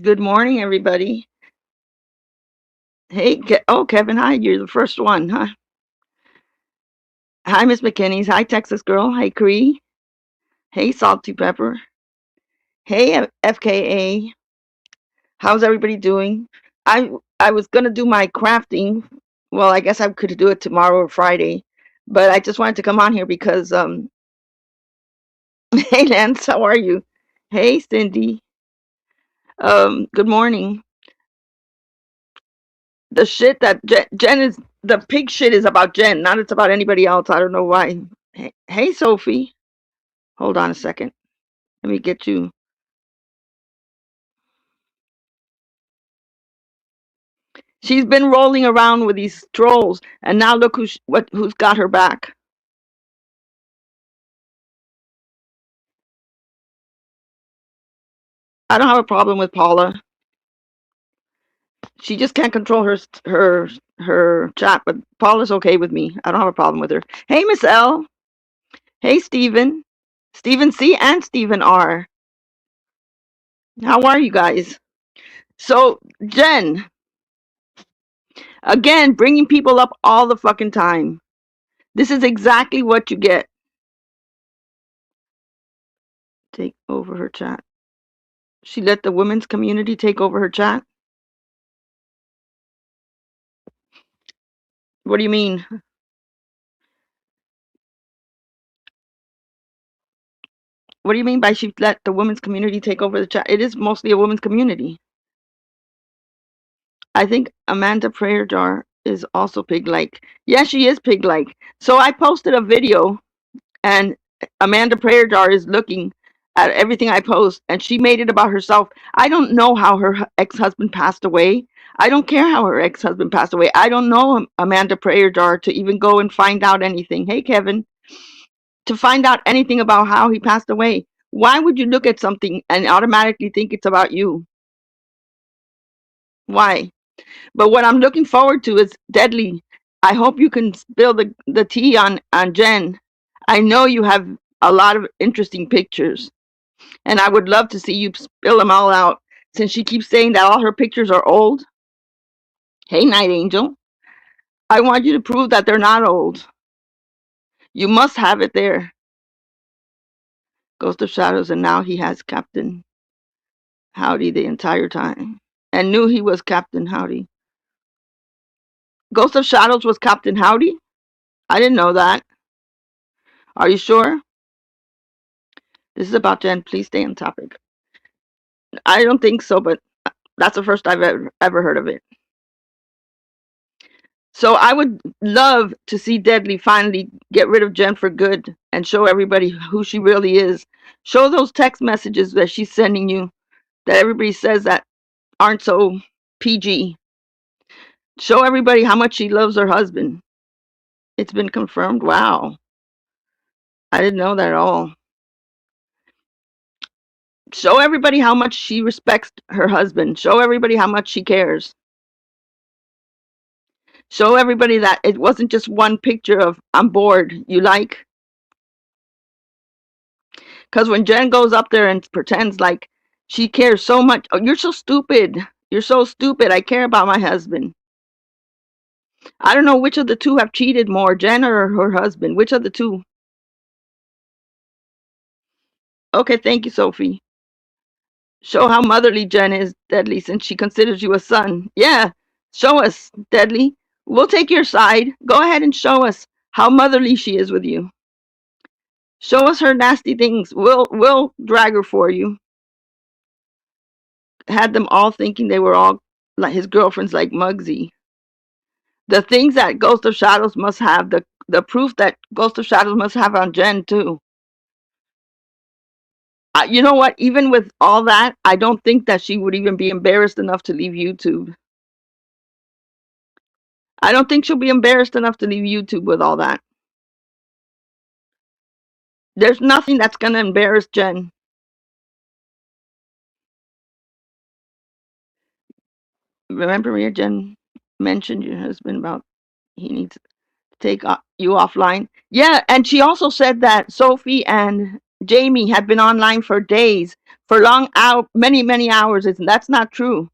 Good morning, everybody. Hey, Kevin, hi. You're the first one, huh? Hi, Miss McKinney's. Hi, Texas girl. Hi, Cree. Hey, Salty Pepper. Hey, FKA. How's everybody doing? I was gonna do my crafting. Well, I guess I could do it tomorrow or Friday, but I just wanted to come on here because Hey, Lance, how are you? Hey, Cindy. Good morning. The shit that Jen is the pig shit is about Jen, not it's about anybody else. I don't know why. Hey, Sophie. Hold on a second. Let me get you. She's been rolling around with these trolls, and now look who's got her back. I don't have a problem with Paula. She just can't control her chat, but Paula's okay with me. I don't have a problem with her. Hey, Miss L. Hey, Stephen. Stephen C. and Stephen R. How are you guys? So, Jen, again, bringing people up all the fucking time. This is exactly what you get. Take over her chat. She let the women's community take over her chat. What do you mean? What do you mean by she let the women's community take over the chat? It is mostly a women's community. I think Amanda Prayer Jar is also pig-like. Yeah, she is pig-like. So I posted a video, and Amanda Prayer Jar is looking at everything I post, and she made it about herself. I don't know how her ex-husband passed away. I don't care how her ex-husband passed away. I don't know Amanda Prayer Jar to even go and find out anything. Hey, Kevin, to find out anything about how he passed away. Why would you look at something and automatically think it's about you? Why? But what I'm looking forward to is Deadly. I hope you can spill the tea on Jen. I know you have a lot of interesting pictures, and I would love to see you spill them all out since she keeps saying that all her pictures are old. Hey, Night Angel. I want you to prove that they're not old. You must have it there. Ghost of Shadows, and now he has Captain Howdy the entire time. And knew he was Captain Howdy. Ghost of Shadows was Captain Howdy? I didn't know that. Are you sure? This is about Jen. Please stay on topic. I don't think so, but that's the first I've ever heard of it. So I would love to see Deadly finally get rid of Jen for good and show everybody who she really is. Show those text messages that she's sending you that everybody says that aren't so PG. Show everybody how much she loves her husband. It's been confirmed. Wow. I didn't know that at all. Show everybody how much she respects her husband. Show everybody how much she cares. Show everybody that it wasn't just one picture of I'm bored, you like? Because when Jen goes up there and pretends like she cares so much, oh, you're so stupid. You're so stupid. I care about my husband. I don't know which of the two have cheated more, Jen or her husband. Which of the two? Okay, thank you, Sophie. Show how motherly Jen is, Deadly, since she considers you a son. Yeah, show us, Deadly. We'll take your side. Go ahead and show us how motherly she is with you. Show us her nasty things. We'll drag her for you. Had them all thinking they were all like his girlfriends, like Muggsy. The things that Ghost of Shadows must have, the proof that Ghost of Shadows must have on Jen too. You know what? Even with all that, I don't think that she would even be embarrassed enough to leave YouTube. I don't think she'll be embarrassed enough to leave YouTube with all that. There's nothing that's going to embarrass Jen. Remember me, Jen mentioned your husband about he needs to take you offline. Yeah, and she also said that Sophie and Jamie had been online for days, for long out, many hours. That's not true.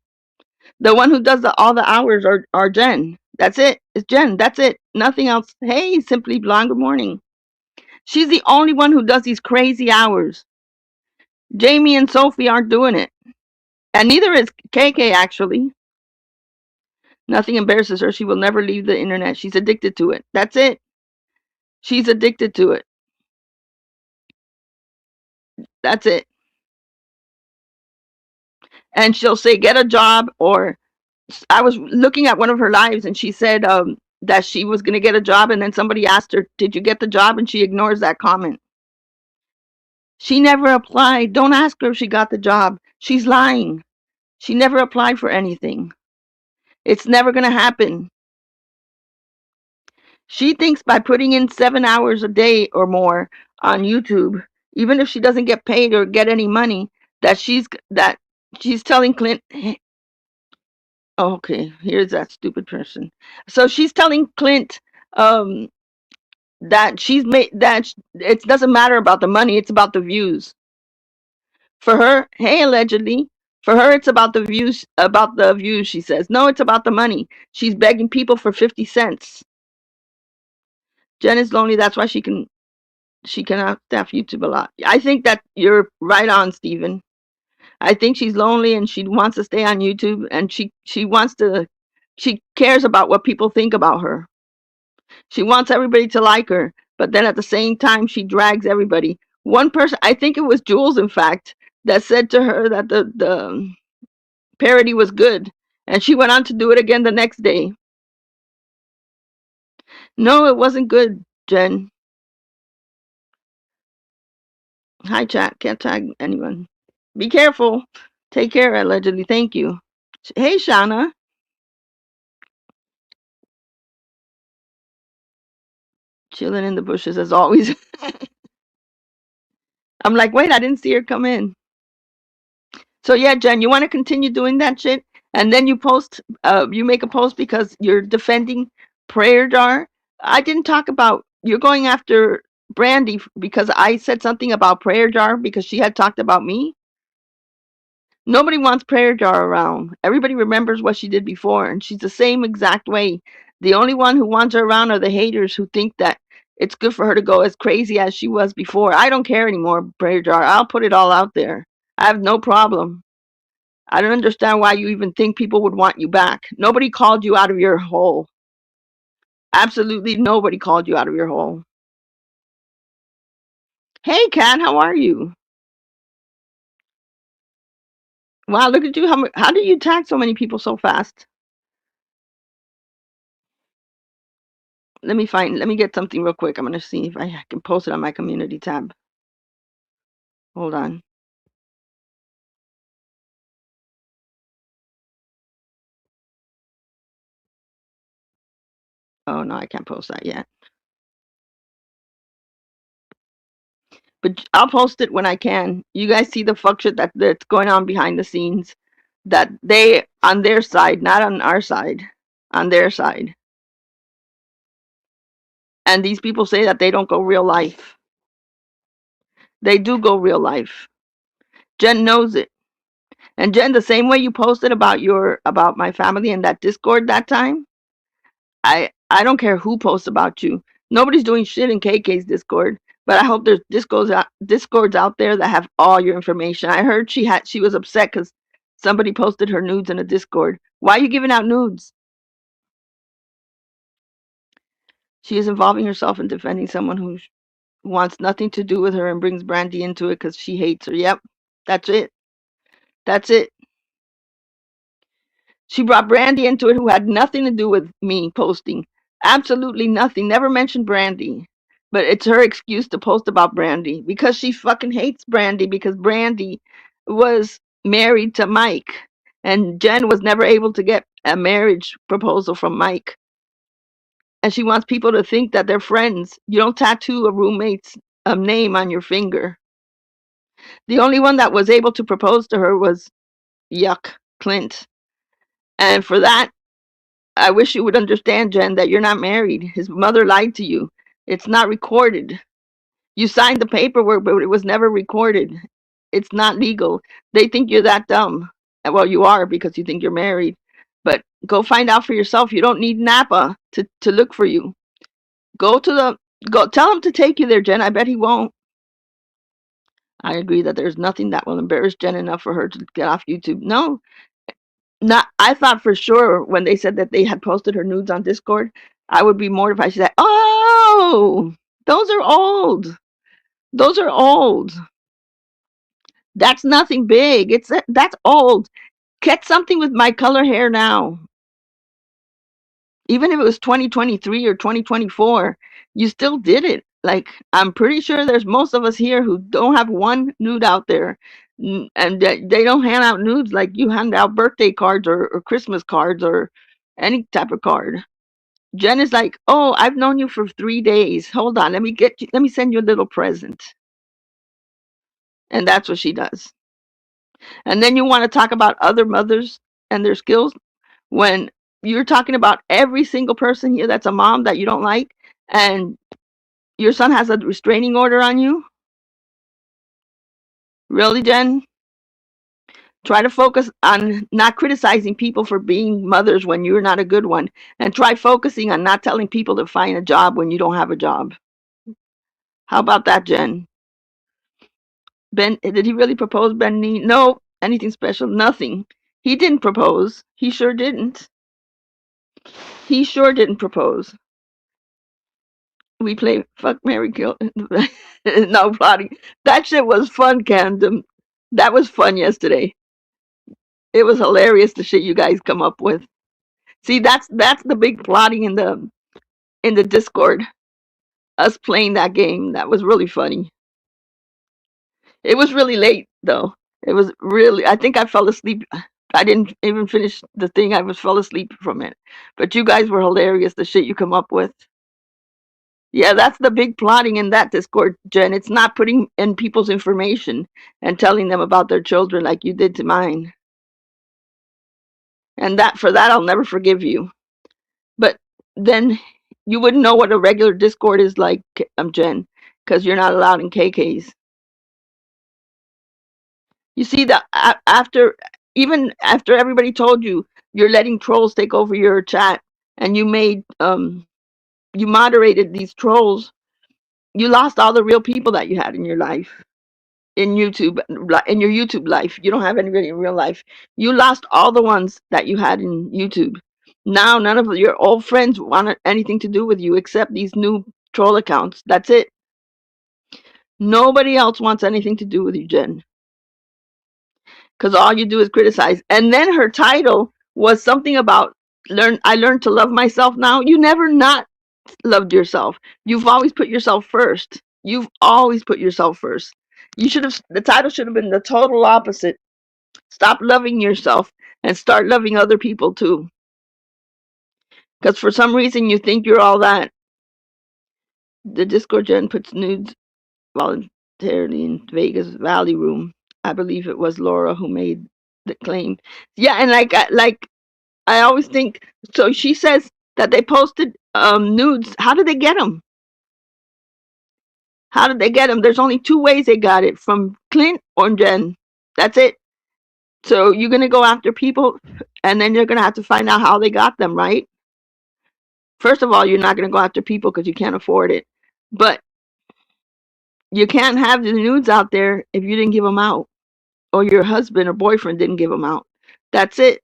The one who does all the hours are Jen. That's it. It's Jen. That's it. Nothing else. Hey, Simply Blonde. Good morning. She's the only one who does these crazy hours. Jamie and Sophie aren't doing it, and neither is KK actually. Nothing embarrasses her. She will never leave the internet. She's addicted to it. That's it. She's addicted to it. That's it. And she'll say, get a job. Or I was looking at one of her lives and she said that she was going to get a job. And then somebody asked her, did you get the job? And she ignores that comment. She never applied. Don't ask her if she got the job. She's lying. She never applied for anything. It's never going to happen. She thinks by putting in 7 hours a day or more on YouTube, even if she doesn't get paid or get any money, that she's telling Clint, hey, oh, okay, here's that stupid person. So she's telling Clint um, that she's made that it doesn't matter about the money, it's about the views. For her, hey, allegedly, for her, it's about the views. About the views, she says. No, it's about the money. She's begging people for 50 cents. Jen is lonely. That's why she cannot staff YouTube a lot. I think that you're right on, Stephen. I think she's lonely and she wants to stay on YouTube, and she cares about what people think about her. She wants everybody to like her, but then at the same time she drags everybody. One person, I think it was Jules, in fact, that said to her that the parody was good, and she went on to do it again the next day. No, it wasn't good, Jen. Hi, chat. Can't tag anyone. Be careful. Take care, allegedly. Thank you. Hey, Shauna. Chilling in the bushes as always. I'm like, wait, I didn't see her come in. So yeah, Jen, you want to continue doing that shit, and then you make a post because you're defending Prayer Jar. I didn't talk about you're going after Brandy because I said something about Prayer Jar because she had talked about me. Nobody wants Prayer Jar around. Everybody remembers what she did before, and she's the same exact way. The only one who wants her around are the haters who think that it's good for her to go as crazy as she was before. I don't care anymore, Prayer Jar. I'll put it all out there. I have no problem. I don't understand why you even think people would want you back. Nobody called you out of your hole. Absolutely nobody called you out of your hole. Hey, Kat, how are you? Wow, look at you. How did you tag so many people so fast? Let me get something real quick. I'm going to see if I can post it on my community tab. Hold on. Oh, no, I can't post that yet. But I'll post it when I can. You guys see the fuck shit that's going on behind the scenes. That they, on their side, not on our side, on their side. And these people say that they don't go real life. They do go real life. Jen knows it. And Jen, the same way you posted about my family in that Discord that time, I don't care who posts about you. Nobody's doing shit in KK's Discord, but I hope there's Discords out there that have all your information. I heard she was upset because somebody posted her nudes in a Discord. Why are you giving out nudes? She is involving herself in defending someone who wants nothing to do with her and brings Brandy into it because she hates her. Yep, that's it. That's it. She brought Brandy into it, who had nothing to do with me posting. Absolutely nothing. Never mentioned Brandy. But it's her excuse to post about Brandy because she fucking hates Brandy because Brandy was married to Mike. And Jen was never able to get a marriage proposal from Mike. And she wants people to think that they're friends. You don't tattoo a roommate's name on your finger. The only one that was able to propose to her was Clint. And for that, I wish you would understand, Jen, that you're not married. His mother lied to you. It's not recorded. You signed the paperwork, but it was never recorded. It's not legal. They think you're that dumb. Well, you are because you think you're married. But go find out for yourself. You don't need Napa to look for you. Go to the go tell him to take you there, Jen. I bet he won't. I agree that there's nothing that will embarrass Jen enough for her to get off YouTube. No, not. I thought for sure when they said that they had posted her nudes on Discord, I would be mortified. She said, "Oh, those are old. Those are old. That's nothing big. That's old. Get something with my color hair now. Even if it was 2023 or 2024, you still did it. Like, I'm pretty sure there's most of us here who don't have one nude out there. And they don't hand out nudes like you hand out birthday cards or Christmas cards or any type of card. Jen is like, oh, I've known you for 3 days. Hold on, let me send you a little present. And that's what she does. And then you want to talk about other mothers and their skills when you're talking about every single person here that's a mom that you don't like, and your son has a restraining order on you? Really, Jen? Try to focus on not criticizing people for being mothers when you're not a good one, and try focusing on not telling people to find a job when you don't have a job. How about that, Jen? Ben, did he really propose, Ben? No. Anything special? Nothing. He didn't propose. He sure didn't. He sure didn't propose. We play fuck, Mary kill. No plotting. That shit was fun, Camden. That was fun yesterday. It was hilarious the shit you guys come up with. See, that's the big plotting in the Discord. Us playing that game. That was really funny. It was really late though. It was really, I think I fell asleep. I didn't even finish the thing. I was fell asleep from it. But you guys were hilarious, the shit you come up with. Yeah, that's the big plotting in that Discord, Jen. It's not putting in people's information and telling them about their children like you did to mine. And that for that I'll never forgive you. But then you wouldn't know what a regular Discord is like, Jen, because you're not allowed in KKs. You see that after, even after everybody told you you're letting trolls take over your chat, and you moderated these trolls, you lost all the real people that you had in your life. In YouTube, in your YouTube life, you don't have anybody in real life. You lost all the ones that you had in YouTube. Now none of your old friends want anything to do with you except these new troll accounts. That's it. Nobody else wants anything to do with you, Jen, because all you do is criticize. And then her title was something about I learned to love myself now. You never not loved yourself. You've always put yourself first. You've always put yourself first. The title should have been the total opposite. Stop loving yourself and start loving other people too. Because for some reason you think you're all that. The Discord Jen puts nudes voluntarily in Vegas Valley room. I believe it was Laura who made the claim. Yeah, and I always think, so she says that they posted nudes. How did they get them? How did they get them? There's only two ways they got it, from Clint or Jen. That's it. So you're going to go after people, and then you're going to have to find out how they got them, right? First of all, you're not going to go after people because you can't afford it. But you can't have the nudes out there if you didn't give them out, or your husband or boyfriend didn't give them out. That's it.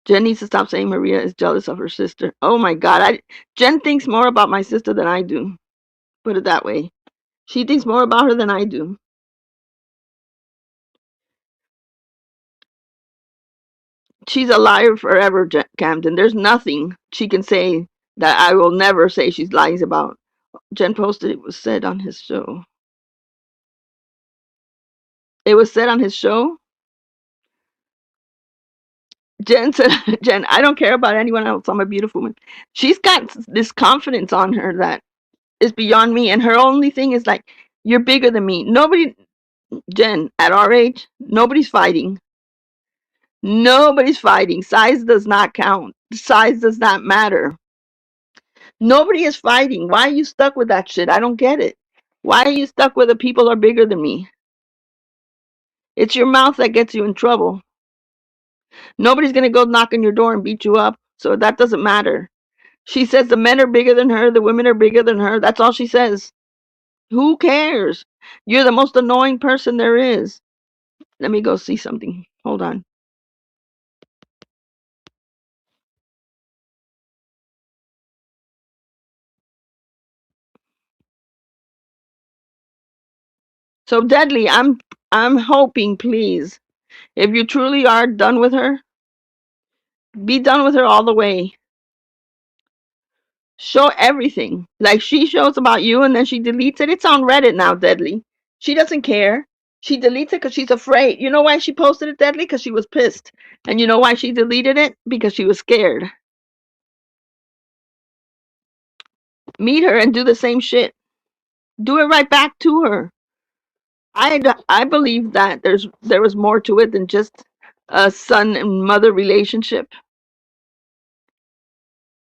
Jen needs to stop saying Maria is jealous of her sister. Oh my God. Jen thinks more about my sister than I do. Put it that way. She thinks more about her than I do. She's a liar forever, Camden. There's nothing she can say that I will never say she's lying about. Jen posted it was said on his show. It was said on his show? Jen said, Jen, I don't care about anyone else. I'm a beautiful woman. She's got this confidence on her that is beyond me. And her only thing is like, you're bigger than me. Nobody, Jen, at our age, nobody's fighting. Nobody's fighting. Size does not count. Size does not matter. Nobody is fighting. Why are you stuck with that shit? I don't get it. Why are you stuck with the people are bigger than me? It's your mouth that gets you in trouble. Nobody's going to go knock on your door and beat you up, so that doesn't matter. She says the men are bigger than her, the women are bigger than her. That's all she says. Who cares? You're the most annoying person there is. Let me go see something. Hold on. So Deadly, I'm hoping, please, if you truly are done with her, be done with her all the way. Show everything. Like she shows about you and then she deletes it. It's on Reddit now, Deadly. She doesn't care. She deletes it because she's afraid. You know why she posted it, Deadly? Because she was pissed. And you know why she deleted it? Because she was scared. Meet her and do the same shit. Do it right back to her. I believe that there was more to it than just a son and mother relationship.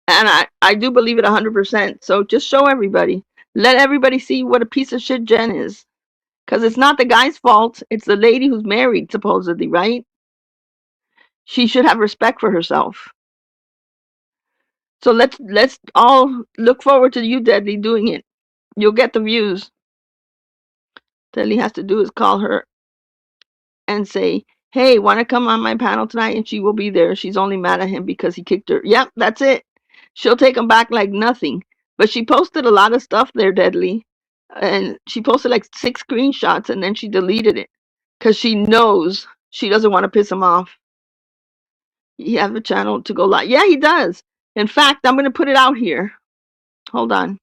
And I do believe it 100%. So just show everybody. Let everybody see what a piece of shit Jen is. Because it's not the guy's fault. It's the lady who's married, supposedly, right? She should have respect for herself. So let's all look forward to you, Deadly, doing it. You'll get the views. Deadly has to do is call her and say, hey, want to come on my panel tonight? And she will be there. She's only mad at him because he kicked her. Yep, that's it. She'll take him back like nothing. But she posted a lot of stuff there, Deadly. And she posted like 6 screenshots and then she deleted it because she knows she doesn't want to piss him off. He has a channel to go live. Yeah, he does. In fact, I'm going to put it out here. Hold on.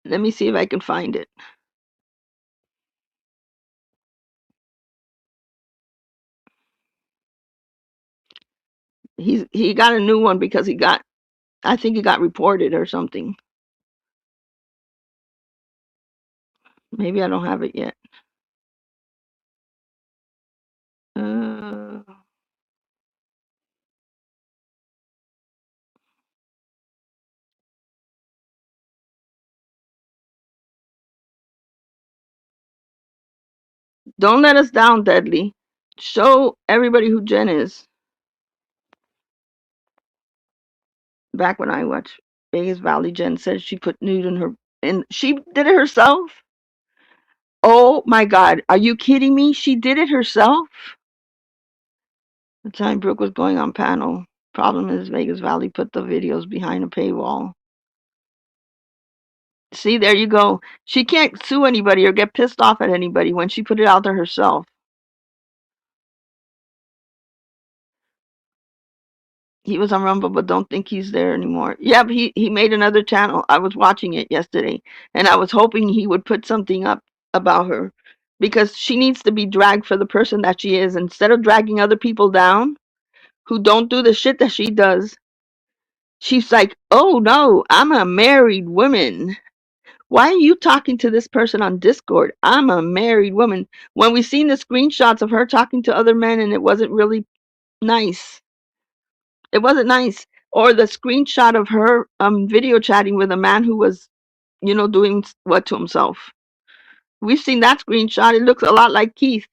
Let me see if I can find it. He got a new one because I think he got reported or something. Maybe I don't have it yet. Uh, don't let us down, Deadly. Show everybody who Jen is. Back when I watched Vegas Valley, Jen said she put nude in her, and she did it herself. Oh my God, are you kidding me? She did it herself. The time Brooke was going on panel. Problem is Vegas Valley put the videos behind a paywall. See, there you go. She can't sue anybody or get pissed off at anybody when she put it out there herself. He was on Rumble, but don't think he's there anymore. Yeah, but he made another channel. I was watching it yesterday, and I was hoping he would put something up about her because she needs to be dragged for the person that she is instead of dragging other people down who don't do the shit that she does. She's like, oh no, I'm a married woman. Why are you talking to this person on Discord? I'm a married woman. When we seen the screenshots of her talking to other men and it wasn't really nice. It wasn't nice. Or the screenshot of her video chatting with a man who was, doing what to himself. We've seen that screenshot. It looks a lot like Keith.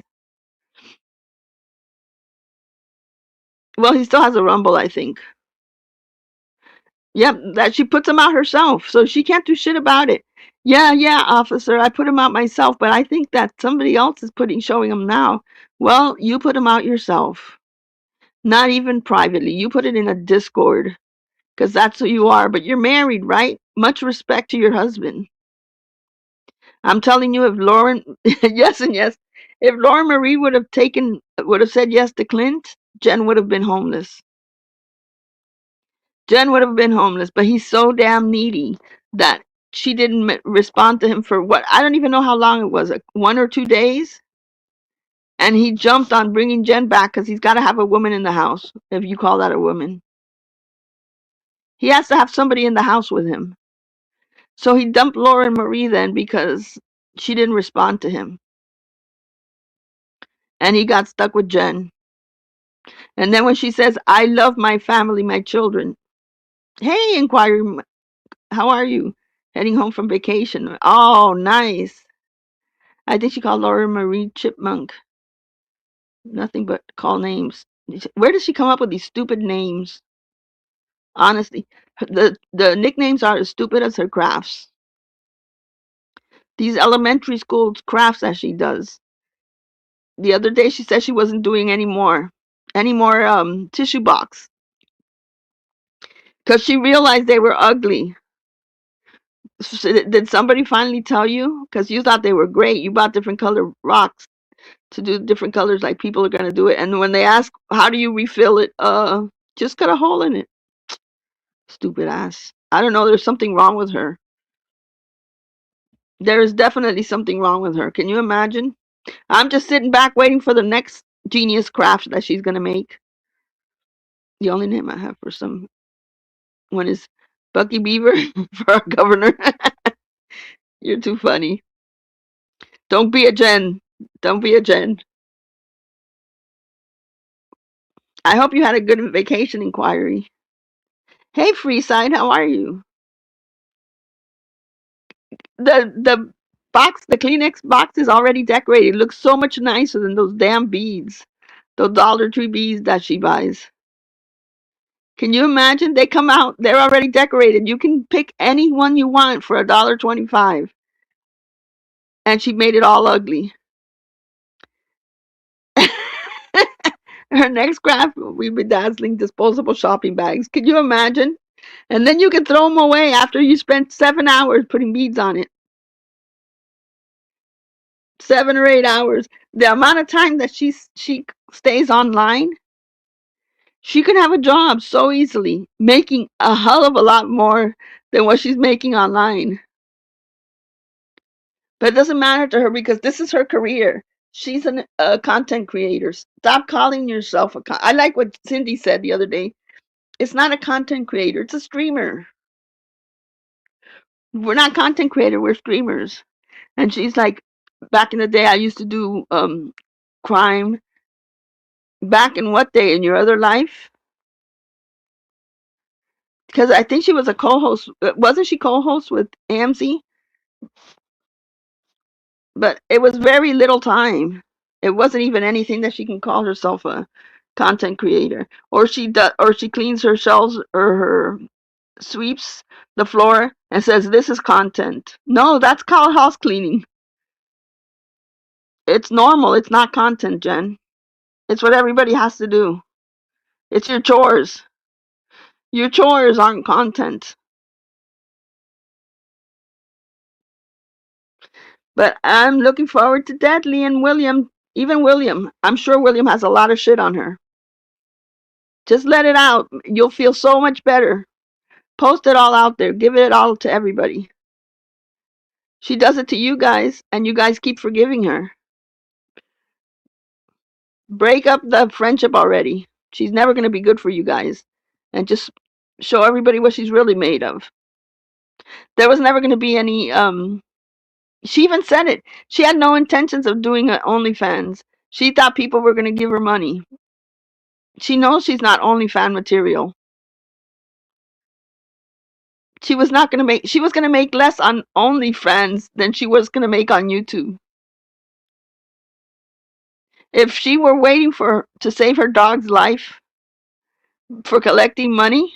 Well, he still has a Rumble, I think. Yep, that she puts him out herself, so she can't do shit about it. Yeah, officer, I put him out myself, but I think that somebody else is showing him now. Well, you put him out yourself. Not even privately. You put it in a Discord, because that's who you are. But you're married, right? Much respect to your husband. I'm telling you, if Lauren, yes and yes, if Lauren Marie would have said yes to Clint, Jen would have been homeless. Jen would have been homeless, but he's so damn needy that she didn't respond to him for what? I don't even know how long it was, 1 or 2 days. And he jumped on bringing Jen back because he's got to have a woman in the house, if you call that a woman. He has to have somebody in the house with him. So he dumped Lauren Marie then because she didn't respond to him. And he got stuck with Jen. And then when she says, I love my family, my children, Hey, Inquiry, how are you? Heading home from vacation. Oh, nice. I think she called Laura Marie Chipmunk. Nothing but call names. Where does she come up with these stupid names? Honestly, the nicknames are as stupid as her crafts. These elementary school crafts that she does. The other day she said she wasn't doing any more tissue box because she realized they were ugly. Did somebody finally tell you? Because you thought they were great. You bought different color rocks to do different colors like people are gonna do it. And when they ask how do you refill it, just cut a hole in it. Stupid ass. I don't know, there's something wrong with her. There is definitely something wrong with her. Can you imagine? I'm just sitting back waiting for the next genius craft that she's gonna make. The only name I have for some one is Bucky Beaver for our governor. You're too funny. Don't be a Jen. Don't be a Jen. I hope you had a good vacation, Inquiry. Hey, Freeside, how are you? The box, the Kleenex box is already decorated. It looks so much nicer than those damn beads, those Dollar Tree beads that she buys. Can you imagine? They come out, they're already decorated. You can pick any one you want for $1.25, and she made it all ugly. Her next craft will be bedazzling disposable shopping bags. Can you imagine? And then you can throw them away after you spent 7 hours putting beads on it. 7 or 8 hours. The amount of time that she stays online, she can have a job so easily, making a hell of a lot more than what she's making online. But it doesn't matter to her because this is her career. She's a content creator. Stop calling yourself I like what Cindy said the other day. It's not a content creator. It's a streamer. We're not content creator. We're streamers. And she's like, back in the day, I used to do crime. Back in what day? In your other life? Because I think she was a co-host. Wasn't she co-host with AMC? But it was very little time. It wasn't even anything that she can call herself a content creator. Or she cleans her shelves or her sweeps the floor and says this is content. No, that's called house cleaning. It's normal. It's not content, Jen. It's what everybody has to do. It's your chores. Your chores aren't content. But I'm looking forward to Deadly and William. Even William. I'm sure William has a lot of shit on her. Just let it out. You'll feel so much better. Post it all out there. Give it all to everybody. She does it to you guys, and you guys keep forgiving her. Break up the friendship already. She's never going to be good for you guys. And just show everybody what she's really made of. There was never going to be any she even said it. She had no intentions of doing an OnlyFans. She thought people were going to give her money. She knows she's not OnlyFans material. She was going to make less on OnlyFans than she was going to make on YouTube. If she were waiting to save her dog's life for collecting money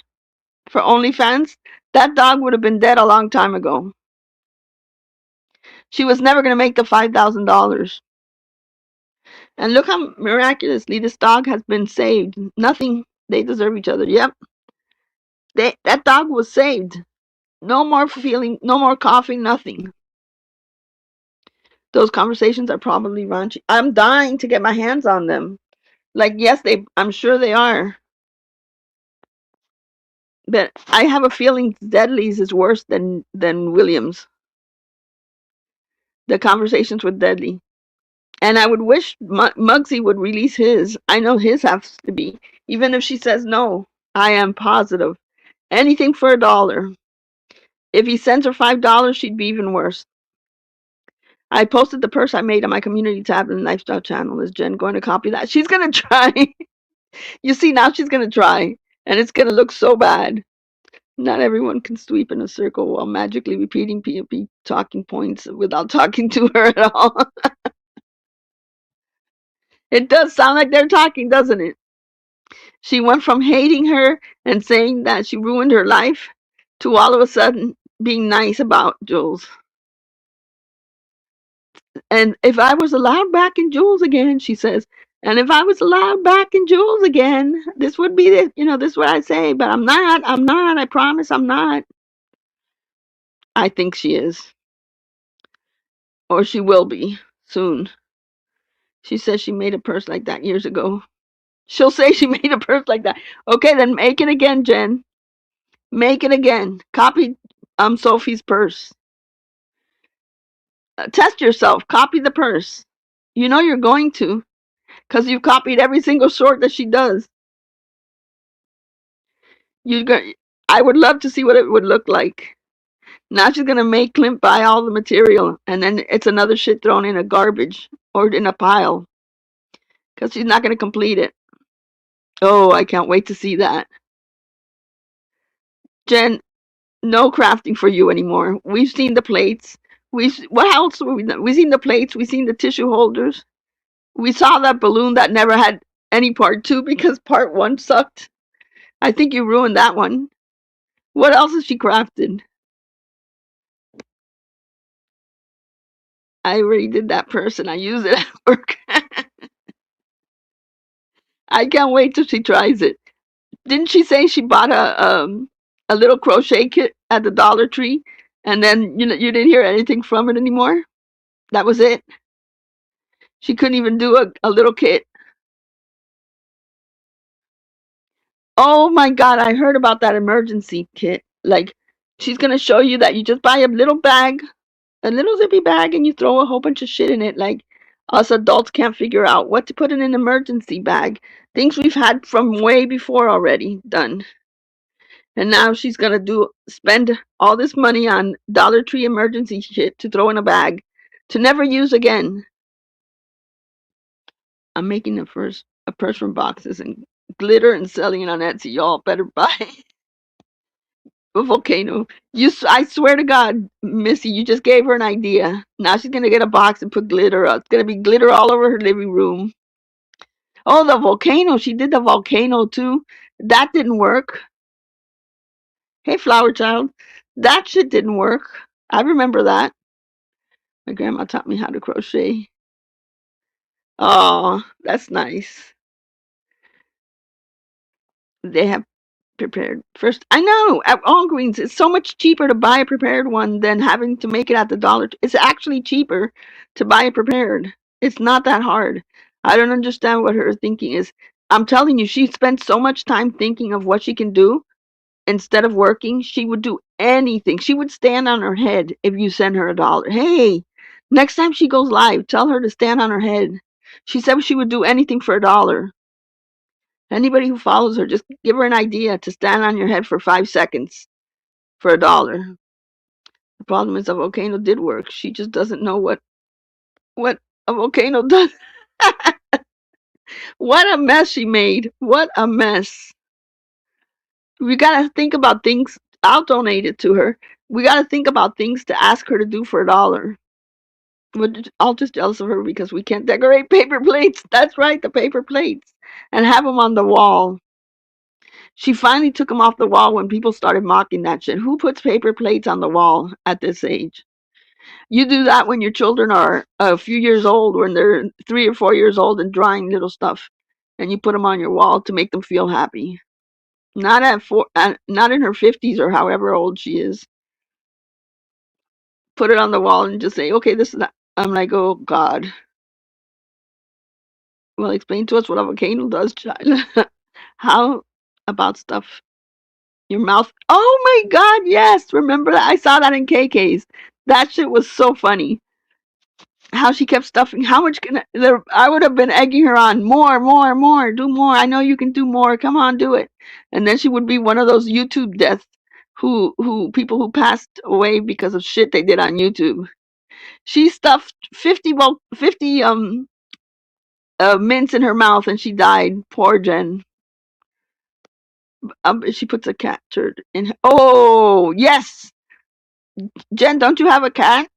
for OnlyFans, that dog would have been dead a long time ago. She was never going to make the $5,000. And look how miraculously this dog has been saved. Nothing. They deserve each other. Yep. That dog was saved. No more feeling, no more coughing, nothing. Those conversations are probably raunchy. I'm dying to get my hands on them. Like, yes, I'm sure they are. But I have a feeling Deadly's is worse than Williams. The conversations with Deadly. And I would wish Muggsy would release his. I know his has to be. Even if she says no, I am positive. Anything for $1. If he sends her $5, she'd be even worse. I posted the purse I made on my community tab in the lifestyle channel. Is Jen going to copy that? She's going to try. You see, now she's going to try. And it's going to look so bad. Not everyone can sweep in a circle while magically repeating PMP talking points without talking to her at all. It does sound like they're talking, doesn't it? She went from hating her and saying that she ruined her life to all of a sudden being nice about Jules. And if I was allowed back in Jules again, she says, and if I was allowed back in Jules again, this would be this, this is what I say, but I'm not, I promise I'm not. I think she is. Or she will be soon. She says she made a purse like that years ago. She'll say she made a purse like that. Okay, then make it again, Jen. Make it again. Copy Sophie's purse. Test yourself. Copy the purse. You know you're going to, because you've copied every single short that she does. You go. I would love to see what it would look like. Now she's gonna make Clint buy all the material, and then it's another shit thrown in a garbage or in a pile, because she's not gonna complete it. Oh, I can't wait to see that. Jen, no crafting for you anymore. We've seen the plates. What else have we done? We've seen the plates. We've seen the tissue holders. We saw that balloon that never had any part two because part one sucked. I think you ruined that one. What else has she crafted? I already did that person. I use it at work. I can't wait till she tries it. Didn't she say she bought a little crochet kit at the Dollar Tree, and then you didn't hear anything from it anymore? That was it. She couldn't even do a little kit. Oh my God, I heard about that emergency kit. Like, she's gonna show you that you just buy a little bag, a little zippy bag, and you throw a whole bunch of shit in it. Like, us adults can't figure out what to put in an emergency bag. Things we've had from way before already done. And now she's gonna spend all this money on Dollar Tree emergency shit to throw in a bag to never use again. I'm making a purse from boxes and glitter and selling it on Etsy. Y'all better buy a volcano. I swear to God, Missy, you just gave her an idea. Now she's gonna get a box and put glitter up. It's gonna be glitter all over her living room. Oh, the volcano. She did the volcano too. That didn't work. Hey, flower child. That shit didn't work. I remember that. My grandma taught me how to crochet. Oh, that's nice. They have prepared first. I know at Walgreens it's so much cheaper to buy a prepared one than having to make it at the dollar. It's actually cheaper to buy it prepared. It's not that hard. I don't understand what her thinking is. I'm telling you, she spends so much time thinking of what she can do instead of working. She would do anything. She would stand on her head if you send her $1. Hey, next time she goes live, tell her to stand on her head. She said she would do anything for $1. Anybody who follows her, just give her an idea to stand on your head for 5 seconds for $1. The problem is a volcano did work. She just doesn't know what a volcano does. What a mess she made. What a mess. We gotta think about things. I'll donate it to her. We gotta think about things to ask her to do for $1. We're all just jealous of her because we can't decorate paper plates. That's right, the paper plates. And have them on the wall. She finally took them off the wall when people started mocking that shit. Who puts paper plates on the wall at this age? You do that when your children are a few years old, when they're 3 or 4 years old and drawing little stuff, and you put them on your wall to make them feel happy. Not not in her 50s or however old she is. Put it on the wall and just say, okay, this is that. I'm like, oh God. Well, explain to us what a volcano does, child. How about stuff? Your mouth. Oh my God, yes. Remember that? I saw that in KK's. That shit was so funny. How she kept stuffing. How much can I would have been egging her on. More, more, more. Do more. I know you can do more. Come on, do it. And then she would be one of those YouTube deaths who people who passed away because of shit they did on YouTube. She stuffed 50 mints in her mouth and she died. Poor Jen. She puts a cat turd in her. Oh, yes. Jen, don't you have a cat?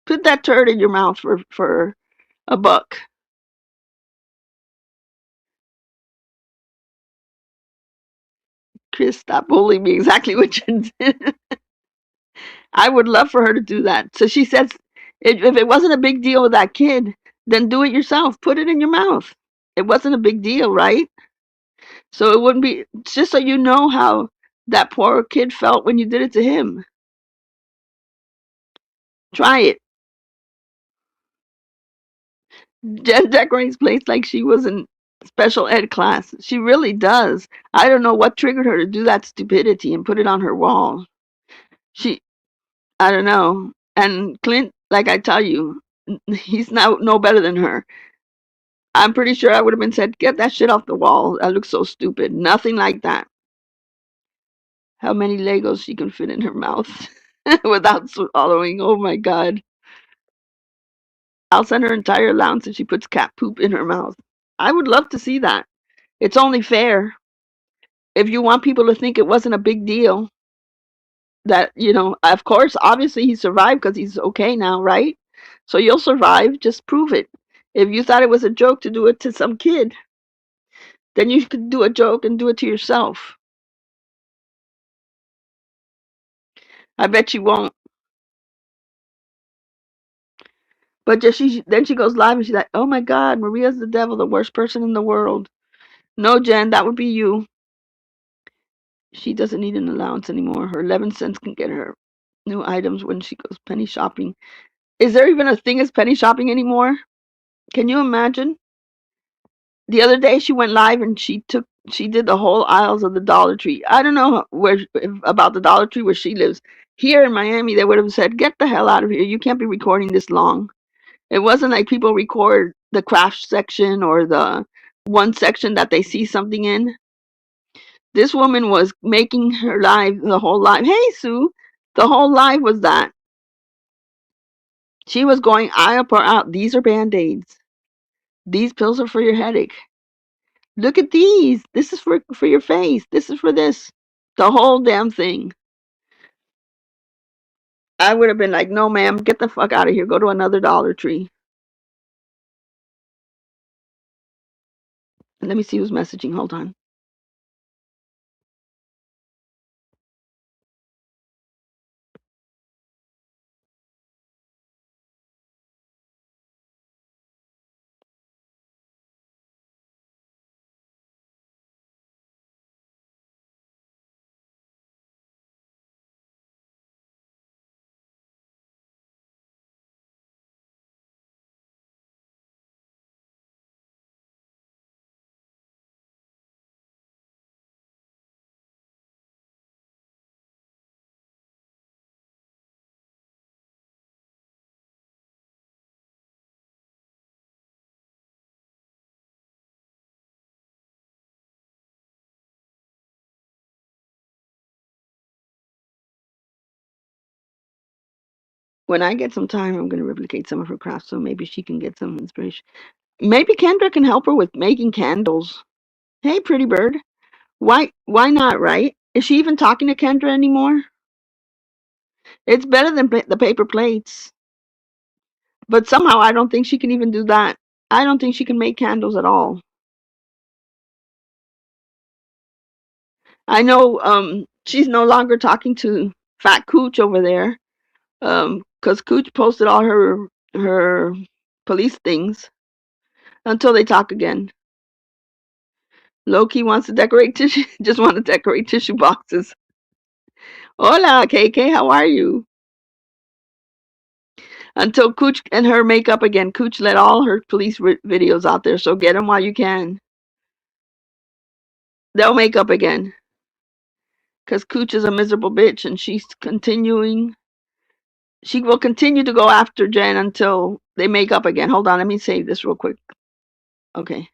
Put that turd in your mouth for $1. Chris, stop bullying me. Exactly what Jen did. I would love for her to do that. So she says, if it wasn't a big deal with that kid, then do it yourself. Put it in your mouth. It wasn't a big deal, right? So it wouldn't be, just so you know how that poor kid felt when you did it to him. Try it. Jen decorates place like she was in special ed class. She really does. I don't know what triggered her to do that stupidity and put it on her wall. She, I don't know. And Clint, like I tell you, he's now no better than her. I'm pretty sure I would have been said, get that shit off the wall. That looks so stupid. Nothing like that. How many Legos she can fit in her mouth without swallowing. Oh my God. I'll send her entire allowance if she puts cat poop in her mouth. I would love to see that. It's only fair. If you want people to think it wasn't a big deal, that, of course, obviously he survived because he's okay now, right? So you'll survive. Just prove it. If you thought it was a joke to do it to some kid, then you could do a joke and do it to yourself. I bet you won't. But just then she goes live and she's like, "Oh my God, Maria's the devil, the worst person in the world." No, Jen, that would be you. She doesn't need an allowance anymore. Her 11 cents can get her new items when she goes penny shopping. Is there even a thing as penny shopping anymore? Can you imagine? The other day she went live and she did the whole aisles of the Dollar Tree. I don't know about the Dollar Tree where she lives. Here in Miami, they would have said, "Get the hell out of here. You can't be recording this long." It wasn't like people record the craft section or the one section that they see something in. This woman was making her live, the whole live. Hey, Sue. The whole live was that. She was going eye up or out. These are Band-Aids. These pills are for your headache. Look at these. This is for your face. This is for this. The whole damn thing. I would have been like, no, ma'am, get the fuck out of here. Go to another Dollar Tree. Let me see who's messaging. Hold on. When I get some time, I'm going to replicate some of her crafts so maybe she can get some inspiration. Maybe Kendra can help her with making candles. Hey, pretty bird. Why not, right? Is she even talking to Kendra anymore? It's better than the paper plates. But somehow I don't think she can even do that. I don't think she can make candles at all. I know she's no longer talking to Fat Cooch over there. Because Cooch posted all her police things until they talk again. Loki wants to decorate tissue, just want to decorate tissue boxes. Hola, KK, how are you? Until Cooch and her make up again. Cooch let all her police videos out there, so get them while you can. They'll make up again. Because Cooch is a miserable bitch, and she's continuing. She will continue to go after Jen until they make up again. Hold on, let me save this real quick. Okay.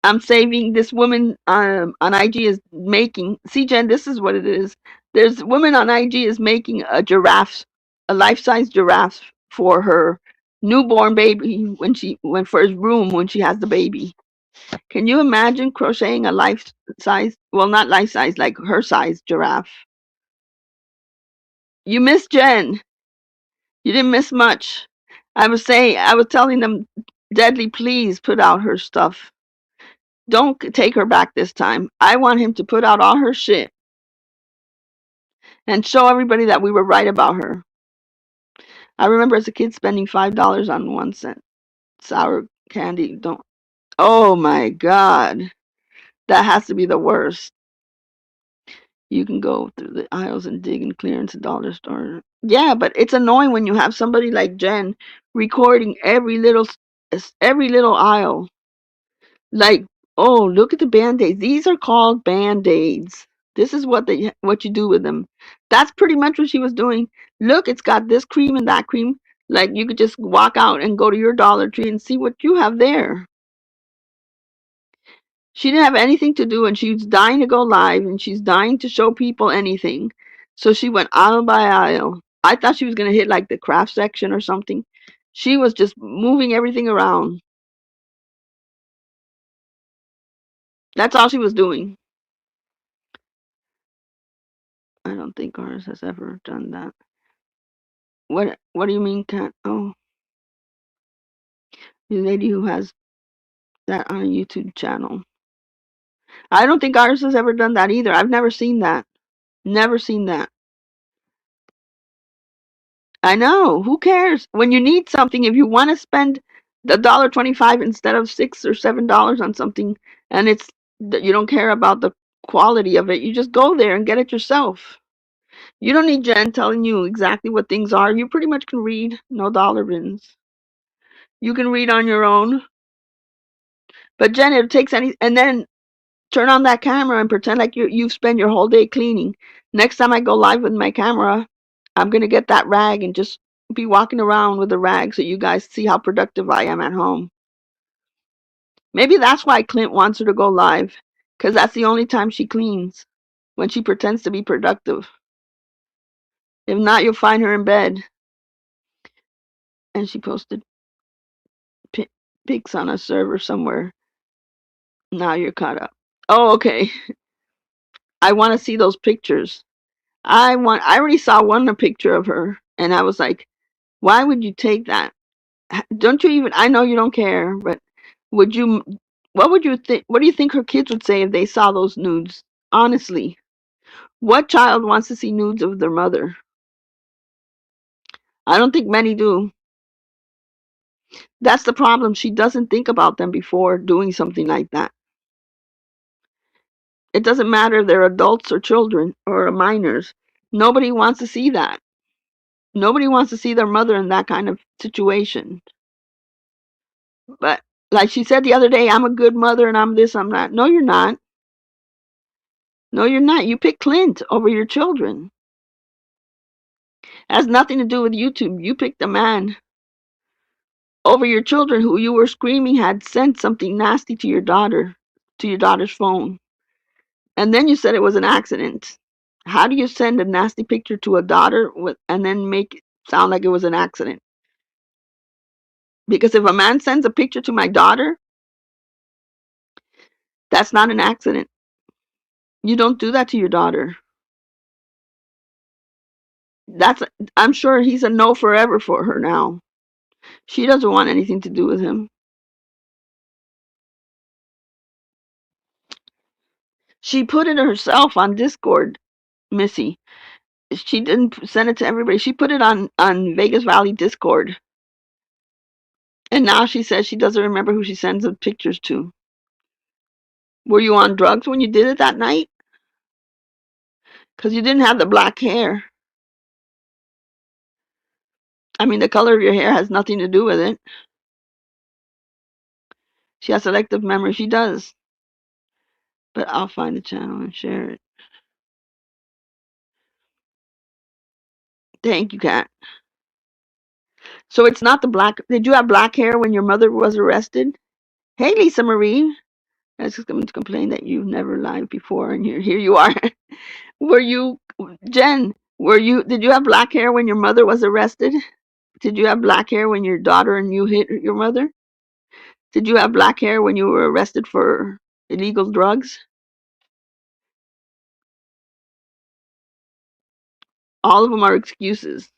I'm saving this woman on IG is making. See, Jen, this is what it is. There's woman on IG is making a life-size giraffe for her newborn baby when for his room when she has the baby. Can you imagine crocheting a life size, well, not life size, like her size giraffe? You missed Jen. You didn't miss much. I was telling them, Deadly, please put out her stuff. Don't take her back this time. I want him to put out all her shit and show everybody that we were right about her. I remember as a kid spending $5 on 1 cent sour candy. Don't. Oh my God, that has to be the worst. You can go through the aisles and dig and clearance a dollar store. Yeah, but it's annoying when you have somebody like Jen recording every little aisle. Like, oh, look at the band-aids. These are called band-aids. This is what you do with them. That's pretty much what she was doing. Look, it's got this cream and that cream. Like you could just walk out and go to your Dollar Tree and see what you have there. She didn't have anything to do and she was dying to go live and she's dying to show people anything. So she went aisle by aisle. I thought she was going to hit like the craft section or something. She was just moving everything around. That's all she was doing. I don't think ours has ever done that. What do you mean can't? Oh, the lady who has that on a YouTube channel. I don't think ours has ever done that either. I've never seen that. Never seen that. I know. Who cares? When you need something, if you want to spend the $1.25 instead of $6 or $7 on something, and you don't care about the quality of it, you just go there and get it yourself. You don't need Jen telling you exactly what things are. You pretty much can read. No dollar bins. You can read on your own. But Jen, it takes and then turn on that camera and pretend like you've spent your whole day cleaning. Next time I go live with my camera, I'm gonna get that rag and just be walking around with the rag so you guys see how productive I am at home. Maybe that's why Clint wants her to go live, because that's the only time she cleans, when she pretends to be productive. If not, you'll find her in bed. And she posted pics on a server somewhere. Now you're caught up. Oh, okay. I want to see those pictures. I already saw one a picture of her, and I was like, why would you take that? Don't you even? I know you don't care, but would you? What would you think? What do you think her kids would say if they saw those nudes? Honestly, what child wants to see nudes of their mother? I don't think many do. That's the problem. She doesn't think about them before doing something like that. It doesn't matter if they're adults or children or minors. Nobody wants to see that. Nobody wants to see their mother in that kind of situation. But like she said the other day, I'm a good mother and I'm this, I'm that. No, you're not. No, you're not. You picked Clint over your children. It has nothing to do with YouTube. You picked a man over your children who you were screaming had sent something nasty to your daughter's phone. And then you said it was an accident. How do you send a nasty picture to a daughter and then make it sound like it was an accident? Because if a man sends a picture to my daughter, that's not an accident. You don't do that to your daughter. That's I'm sure he's a no forever for her now. She doesn't want anything to do with him. She put it herself on Discord, Missy. She didn't send it to everybody. She put it on Vegas Valley Discord. And now she says she doesn't remember who she sends the pictures to. Were you on drugs when you did it that night? Because you didn't have the black hair. I mean, the color of your hair has nothing to do with it. She has selective memory. She does. But I'll find the channel and share it. Thank you, Kat. So it's not the black. Did you have black hair when your mother was arrested? Hey, Lisa Marie. I was just going to complain that you've never live before, and here you are. Were you, Jen? Did you have black hair when your mother was arrested? Did you have black hair when your daughter and you hit your mother? Did you have black hair when you were arrested for illegal drugs? All of them are excuses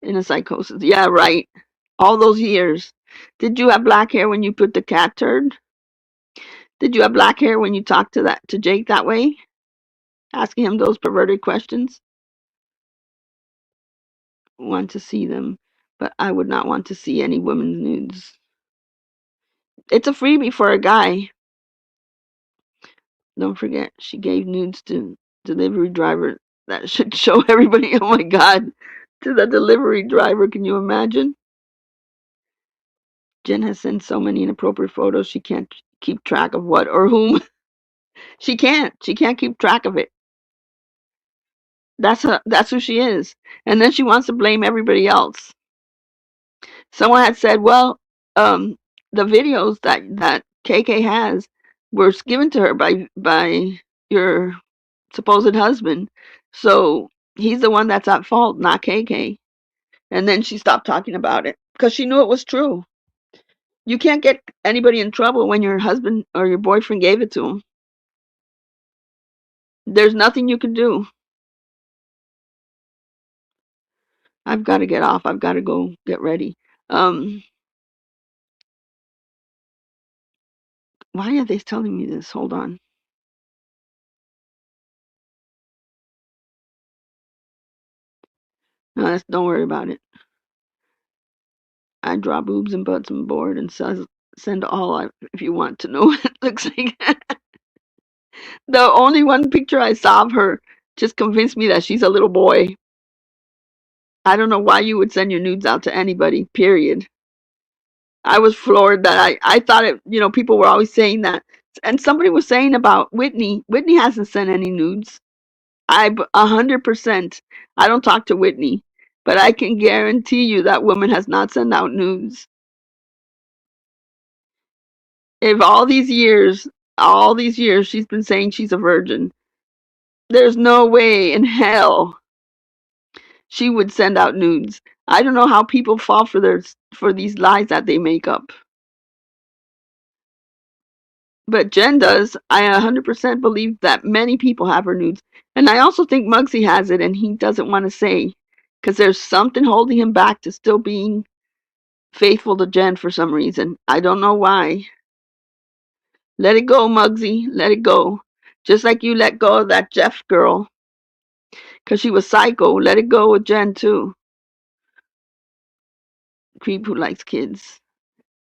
in a psychosis. Yeah, right. All those years. Did you have black hair when you put the cat turd? Did you have black hair when you talked to Jake that way, asking him those perverted questions? Want to see them, but I would not want to see any women's nudes. It's a freebie for a guy. Don't forget, she gave nudes to delivery driver. That should show everybody. Oh my God, to the delivery driver. Can you imagine? Jen has sent so many inappropriate photos. She can't keep track of what or whom. She can't. She can't keep track of it. That's who she is. And then she wants to blame everybody else. Someone had said, well, um, the videos that KK has were given to her by your supposed husband. So he's the one that's at fault, not KK. And then she stopped talking about it because she knew it was true. You can't get anybody in trouble when your husband or your boyfriend gave it to him. There's nothing you can do. I've got to get off. I've got to go get ready. Um, why are they telling me this? Hold on. No, don't worry about it. I draw boobs and butts on board and send all if you want to know what it looks like. The only one picture I saw of her just convinced me that she's a little boy. I don't know why you would send your nudes out to anybody, period. I was floored that I thought it, people were always saying that. And somebody was saying about Whitney. Whitney hasn't sent any nudes. 100%. I don't talk to Whitney, but I can guarantee you that woman has not sent out nudes. If all these years she's been saying she's a virgin, there's no way in hell she would send out nudes. I don't know how people fall for these lies that they make up. But Jen does. I 100% believe that many people have her nudes. And I also think Muggsy has it and he doesn't want to say because there's something holding him back to still being faithful to Jen for some reason. I don't know why. Let it go, Muggsy. Let it go. Just like you let go of that Jeff girl because she was psycho. Let it go with Jen too. Creep who likes kids.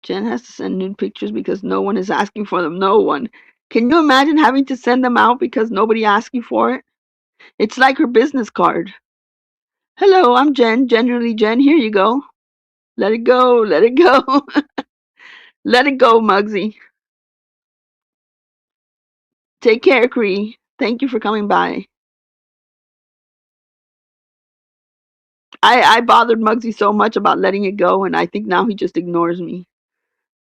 Jen has to send nude pictures because no one is asking for them. No one. Can you imagine having to send them out because nobody asked you for it? It's like her business card. Hello, I'm Jen. Generally Jen. Here you go. Let it go. Let it go. Let it go, Muggsy. Take care, Cree. Thank you for coming by. I bothered Muggsy so much about letting it go, and I think now he just ignores me.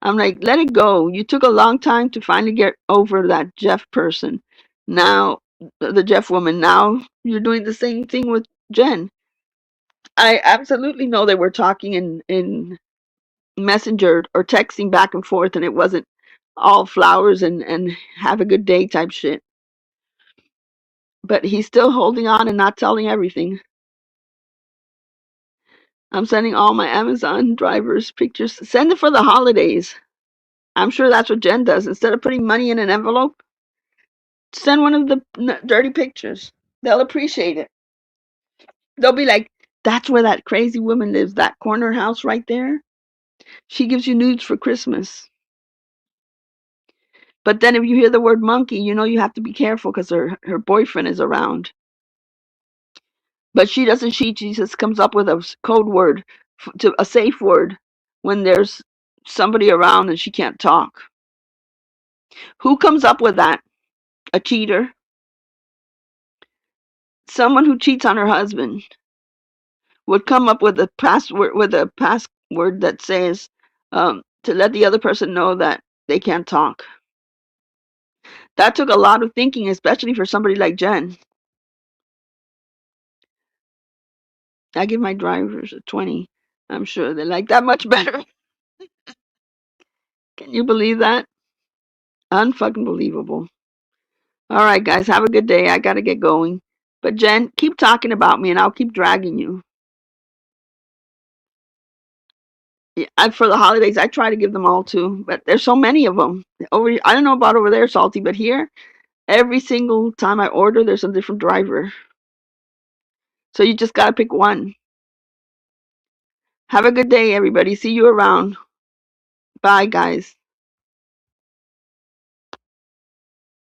I'm like, let it go. You took a long time to finally get over that Jeff person. Now, the Jeff woman, now you're doing the same thing with Jen. I absolutely know they were talking in Messenger or texting back and forth, and it wasn't all flowers and have a good day type shit. But he's still holding on and not telling everything. I'm sending all my Amazon drivers pictures. Send it for the holidays. I'm sure that's what Jen does. Instead of putting money in an envelope, send one of the dirty pictures. They'll appreciate it. They'll be like, that's where that crazy woman lives, that corner house right there. She gives you nudes for Christmas. But then if you hear the word monkey, you know you have to be careful because her boyfriend is around. But she doesn't cheat. She just comes up with a code word, to a safe word when there's somebody around and she can't talk. Who comes up with that? A cheater? Someone who cheats on her husband would come up with a password that says to let the other person know that they can't talk. That took a lot of thinking, especially for somebody like Jen. I give my drivers a 20. I'm sure they like that much better. Can you believe that? Unfucking believable. All right, guys, have a good day. I gotta get going. But Jen, keep talking about me, and I'll keep dragging you. Yeah, for the holidays, I try to give them all too, but there's so many of them. I don't know about over there, Salty, but here, every single time I order, there's a different driver. So you just gotta pick one. Have a good day, everybody. See you around. Bye, guys.